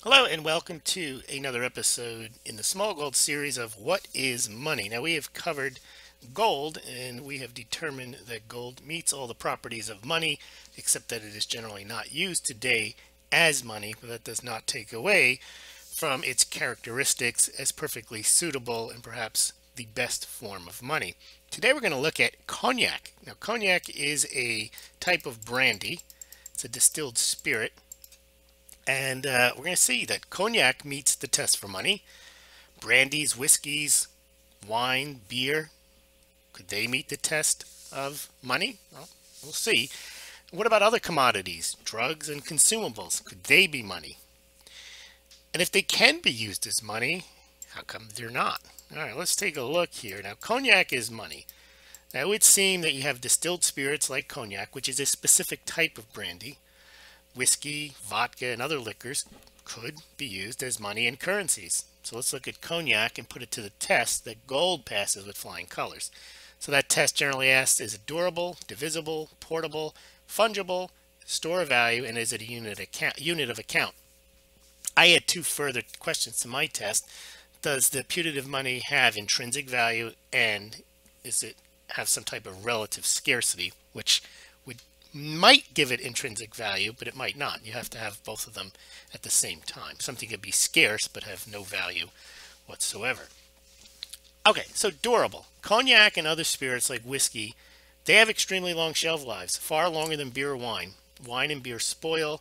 Hello and welcome to another episode in the Smaulgld series of What is Money? Now we have covered gold and we have determined that gold meets all the properties of money except that it is generally not used today as money, but that does not take away from its characteristics as perfectly suitable and perhaps the best form of money. Today we're going to look at cognac. Now cognac is a type of brandy. It's a distilled spirit. And we're going to see that cognac meets the test for money. Brandies, whiskeys, wine, beer, could they meet the test of money? Well, we'll see. What about other commodities, drugs and consumables? Could they be money? And if they can be used as money, how come they're not? All right, let's take a look here. Now, cognac is money. Now, it would seem that you have distilled spirits like cognac, which is a specific type of brandy. Whiskey, vodka, and other liquors could be used as money and currencies. So let's look at cognac and put it to the test that gold passes with flying colors. So that test generally asks, is it durable, divisible, portable, fungible, store of value, and is it a unit of account? I add two further questions to my test. Does the putative money have intrinsic value, and is it have some type of relative scarcity, which might give it intrinsic value, but it might not. You have to have both of them at the same time. Something could be scarce but have no value whatsoever. Okay, so durable. Cognac and other spirits like whiskey, they have extremely long shelf lives, far longer than beer or wine. Wine and beer spoil.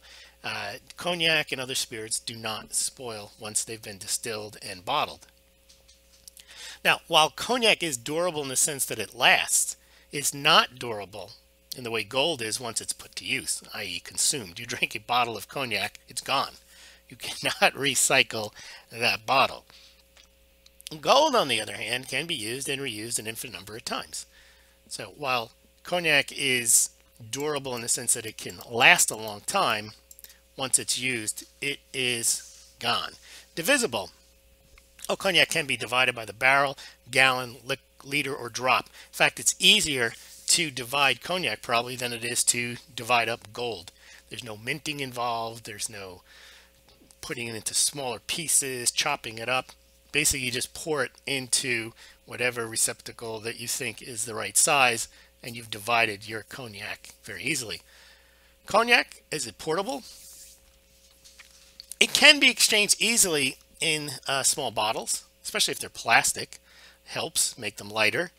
Cognac and other spirits do not spoil once they've been distilled and bottled. Now, while cognac is durable in the sense that it lasts, it's not durable in the way gold is once it's put to use, i.e. consumed. You drink a bottle of cognac, it's gone. You cannot recycle that bottle. Gold, on the other hand, can be used and reused an infinite number of times. So while cognac is durable in the sense that it can last a long time, once it's used, it is gone. Divisible. Cognac can be divided by the barrel, gallon, liter, or drop. In fact, it's easier to divide cognac probably than it is to divide up gold. There's no minting involved. There's no putting it into smaller pieces, chopping it up. Basically, you just pour it into whatever receptacle that you think is the right size, and you've divided your cognac very easily. Cognac, is it portable? It can be exchanged easily in small bottles, especially if they're plastic. Helps make them lighter.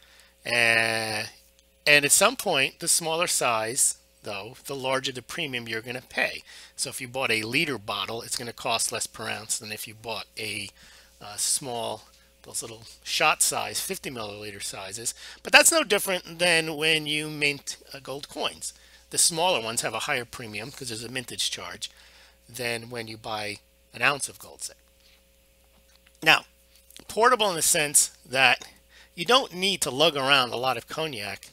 And at some point, the smaller size, though, the larger the premium you're going to pay. So if you bought a liter bottle, it's going to cost less per ounce than if you bought a small, those little shot size, 50 milliliter sizes. But that's no different than when you mint gold coins. The smaller ones have a higher premium because there's a mintage charge than when you buy an ounce of gold, say. Now, portable in the sense that you don't need to lug around a lot of cognac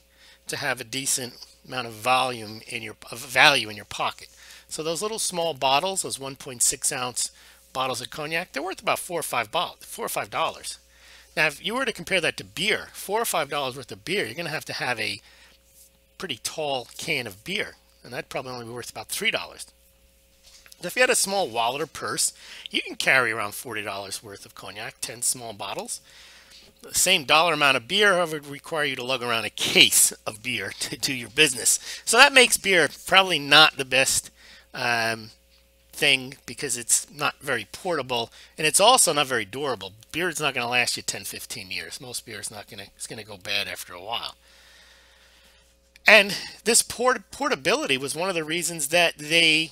to have a decent amount of value in your pocket. So those little small bottles, those 1.6 ounce bottles of cognac, they're worth about $4 or $5. Now, if you were to compare that to beer, $4 or $5 worth of beer, you're going to have a pretty tall can of beer, and that'd probably only be worth about $3. If you had a small wallet or purse, you can carry around $40 worth of cognac, 10 small bottles. The same dollar amount of beer, however, would require you to lug around a case of beer to do your business. So that makes beer probably not the best thing because it's not very portable, and it's also not very durable. Beer is not going to last you 10, 15 years. Most beer is not going to, it's going to go bad after a while. And this portability was one of the reasons that they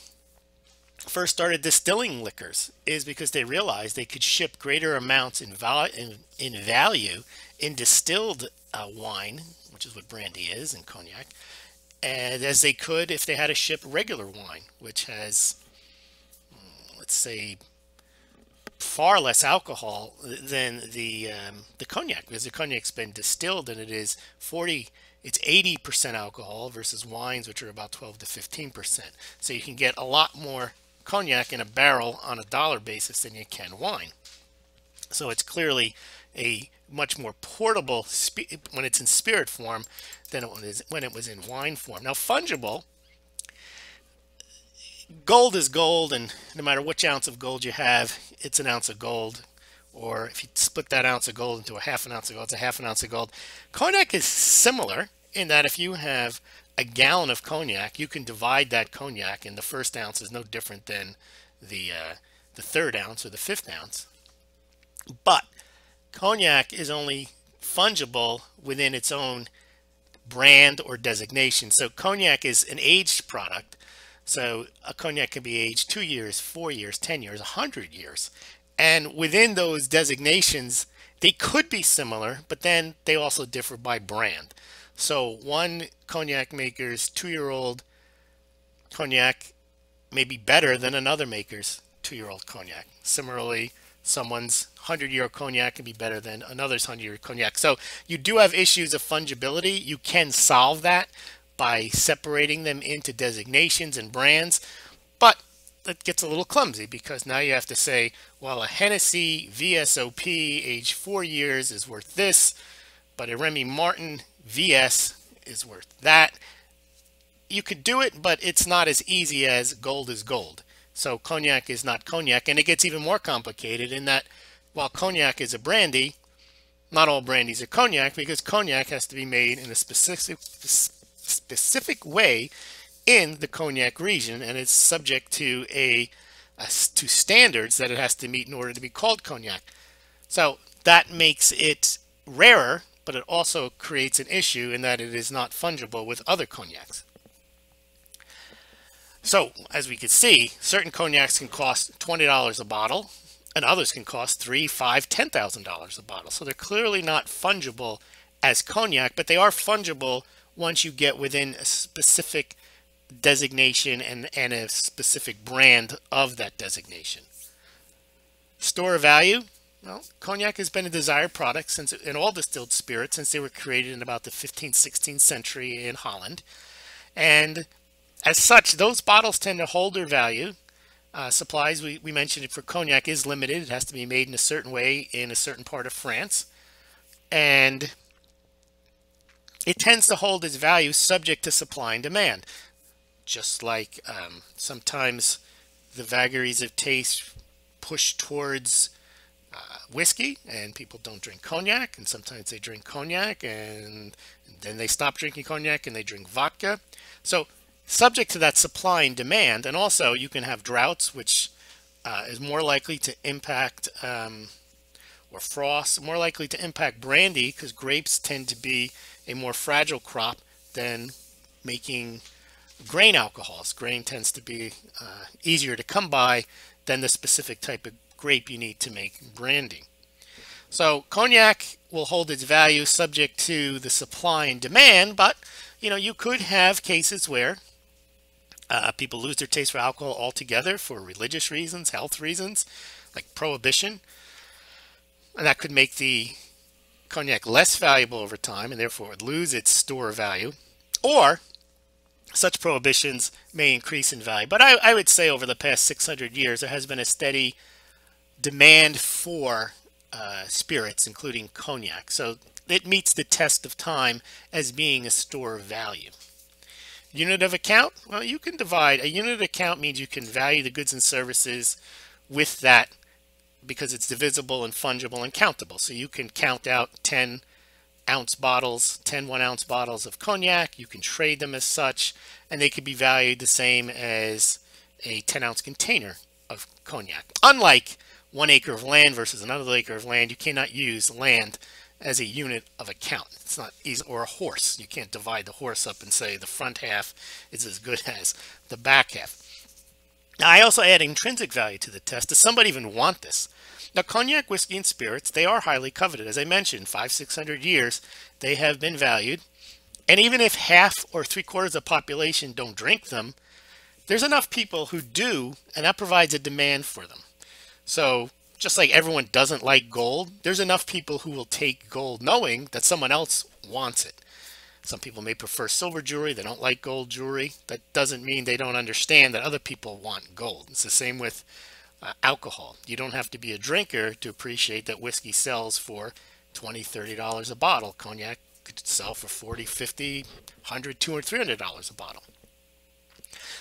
first started distilling liquors, is because they realized they could ship greater amounts in value in distilled wine, which is what brandy is, and cognac, and as they could if they had to ship regular wine, which has, let's say, far less alcohol than the cognac, because the cognac's been distilled and it's 80% alcohol versus wines, which are about 12 to 15%. So you can get a lot more cognac in a barrel on a dollar basis than you can wine. So it's clearly a much more portable when it's in spirit form than it was when it was in wine form. Now, fungible, gold is gold, and no matter which ounce of gold you have, it's an ounce of gold. Or if you split that ounce of gold into a half an ounce of gold, it's a half an ounce of gold. Cognac is similar in that if you have a gallon of cognac, you can divide that cognac, and the first ounce is no different than the third ounce or the fifth ounce. But cognac is only fungible within its own brand or designation. So cognac is an aged product. So a cognac can be aged 2 years, 4 years, 10 years, 100 years. And within those designations, they could be similar, but then they also differ by brand. So one cognac maker's 2-year-old cognac may be better than another maker's 2-year-old cognac. Similarly, someone's 100-year cognac can be better than another's 100-year cognac. So you do have issues of fungibility. You can solve that by separating them into designations and brands, but that gets a little clumsy because now you have to say, well, a Hennessy VSOP aged 4 years is worth this, but a Remy Martin VS is worth that. You could do it, but it's not as easy as gold is gold. So cognac is not cognac, and it gets even more complicated in that while cognac is a brandy, not all brandies are cognac, because cognac has to be made in a specific way in the cognac region, and it's subject to to standards that it has to meet in order to be called cognac. So that makes it rarer, but it also creates an issue in that it is not fungible with other cognacs. So as we can see, certain cognacs can cost $20 a bottle, and others can cost $3,000, $5,000, $10,000 a bottle. So they're clearly not fungible as cognac, but they are fungible once you get within a specific designation and a specific brand of that designation. Store value. Well, cognac has been a desired product since in all distilled spirits since they were created in about the 15th, 16th century in Holland. And as such, those bottles tend to hold their value. Supplies, we mentioned it for cognac, is limited. It has to be made in a certain way in a certain part of France. And it tends to hold its value subject to supply and demand. Just like sometimes the vagaries of taste push towards whiskey, and people don't drink cognac, and sometimes they drink cognac and then they stop drinking cognac and they drink vodka. So subject to that supply and demand, and also you can have droughts, which is more likely to impact or frost, more likely to impact brandy, because grapes tend to be a more fragile crop than making grain alcohols. Grain tends to be easier to come by than the specific type of grape you need to make brandy. So cognac will hold its value subject to the supply and demand, but you could have cases where people lose their taste for alcohol altogether for religious reasons, health reasons, like prohibition, and that could make the cognac less valuable over time and therefore would lose its store value, or such prohibitions may increase in value. But I would say over the past 600 years, there has been a steady demand for spirits, including cognac. So it meets the test of time as being a store of value. Unit of account? Well, you can divide. A unit of account means you can value the goods and services with that because it's divisible and fungible and countable. So you can count out 10 1-ounce bottles of cognac. You can trade them as such, and they could be valued the same as a 10-ounce container of cognac. Unlike 1 acre of land versus another acre of land, you cannot use land as a unit of account. It's not easy. Or a horse. You can't divide the horse up and say the front half is as good as the back half. Now, I also add intrinsic value to the test. Does somebody even want this? Now, cognac, whiskey, and spirits, they are highly coveted. As I mentioned, 500-600 years, they have been valued. And even if half or 3/4 of the population don't drink them, there's enough people who do, and that provides a demand for them. So just like everyone doesn't like gold, there's enough people who will take gold knowing that someone else wants it. Some people may prefer silver jewelry. They don't like gold jewelry. That doesn't mean they don't understand that other people want gold. It's the same with alcohol. You don't have to be a drinker to appreciate that whiskey sells for $20, $30 a bottle. Cognac could sell for $40, $50, $100, $200, $300 a bottle.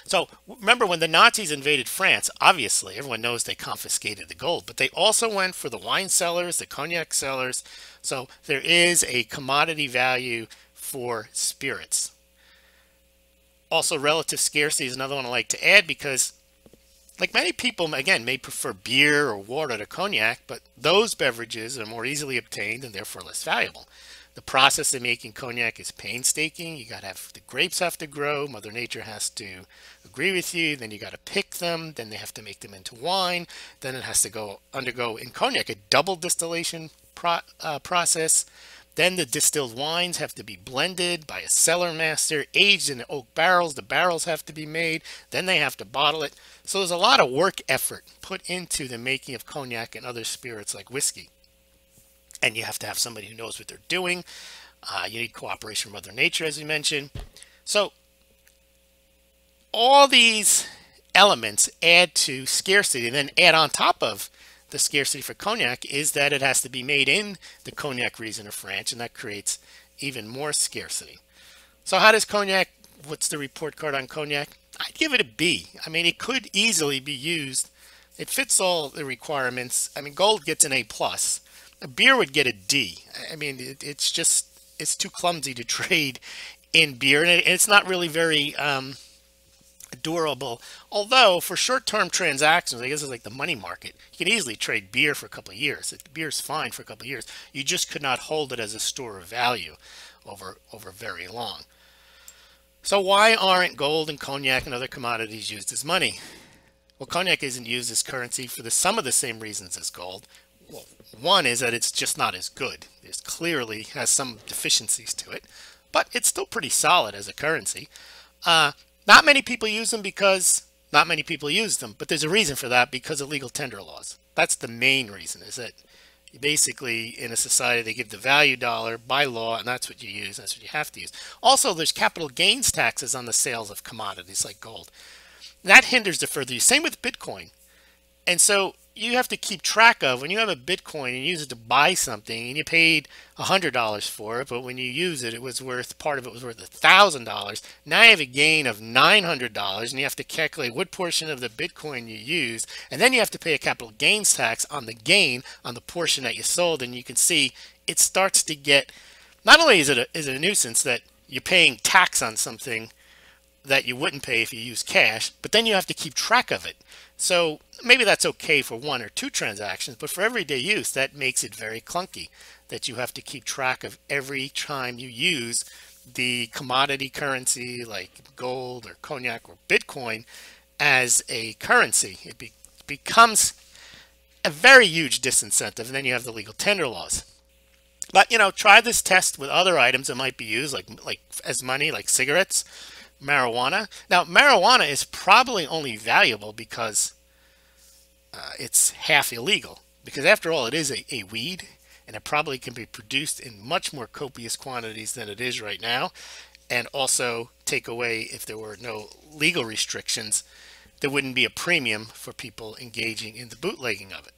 So remember when the Nazis invaded France, obviously everyone knows they confiscated the gold, but they also went for the wine cellars, the cognac cellars. So there is a commodity value for spirits. Also, relative scarcity is another one I like to add because, like, many people, again, may prefer beer or water to cognac, but those beverages are more easily obtained and therefore less valuable. The process of making cognac is painstaking. You got to have, the grapes have to grow. Mother Nature has to agree with you. Then you got to pick them. Then they have to make them into wine. Then it has to undergo in cognac a double distillation process. Then the distilled wines have to be blended by a cellar master, aged in oak barrels. The barrels have to be made. Then they have to bottle it. So there's a lot of work effort put into the making of cognac and other spirits like whiskey. And you have to have somebody who knows what they're doing. You need cooperation from Mother Nature, as we mentioned. So all these elements add to scarcity, and then add on top of the scarcity for cognac is that it has to be made in the cognac region of France, and that creates even more scarcity. So how does cognac, what's the report card on cognac? I'd give it a B. I mean, it could easily be used. It fits all the requirements. I mean, gold gets an A+. A beer would get a D. I mean, it's too clumsy to trade in beer, and it's not really very durable. Although for short-term transactions, I guess it's like the money market, you can easily trade beer for a couple of years. Beer's fine for a couple of years. You just could not hold it as a store of value over very long. So why aren't gold and cognac and other commodities used as money? Well, cognac isn't used as currency for some of the same reasons as gold. Well, one is that it's just not as good. It clearly has some deficiencies to it, but it's still pretty solid as a currency. Not many people use them because not many people use them, but there's a reason for that, because of legal tender laws. That's the main reason, is that basically in a society they give the value dollar by law, and that's what you use, that's what you have to use. Also, there's capital gains taxes on the sales of commodities like gold. That hinders the further use. Same with Bitcoin. And so you have to keep track of when you have a Bitcoin and you use it to buy something and you paid $100 for it, but when you use it, part of it was worth $1,000. Now you have a gain of $900, and you have to calculate what portion of the Bitcoin you used, and then you have to pay a capital gains tax on the gain on the portion that you sold. And you can see it starts to get, not only is it a nuisance that you're paying tax on something that you wouldn't pay if you use cash, but then you have to keep track of it. So maybe that's okay for one or two transactions, but for everyday use, that makes it very clunky, that you have to keep track of every time you use the commodity currency like gold or cognac or Bitcoin as a currency. It becomes a very huge disincentive, and then you have the legal tender laws. But, try this test with other items that might be used like as money, like cigarettes, marijuana. Now, marijuana is probably only valuable because it's half illegal. Because after all, it is a weed, and it probably can be produced in much more copious quantities than it is right now. And also, take away, if there were no legal restrictions, there wouldn't be a premium for people engaging in the bootlegging of it.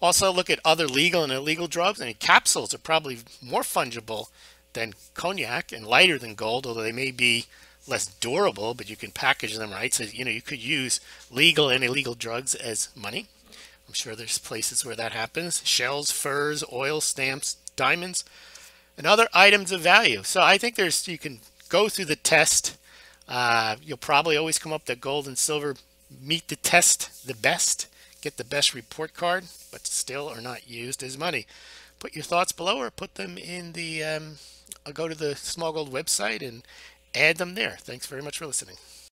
Also, look at other legal and illegal drugs. I mean, capsules are probably more fungible than cognac and lighter than gold, although they may be less durable, but you can package them right. So, you could use legal and illegal drugs as money. I'm sure there's places where that happens. Shells, furs, oil, stamps, diamonds, and other items of value. So I think you can go through the test. You'll probably always come up that gold and silver meet the test the best, get the best report card, but still are not used as money. Put your thoughts below, or put them in the, go to the Smaulgld website and add them there. Thanks very much for listening.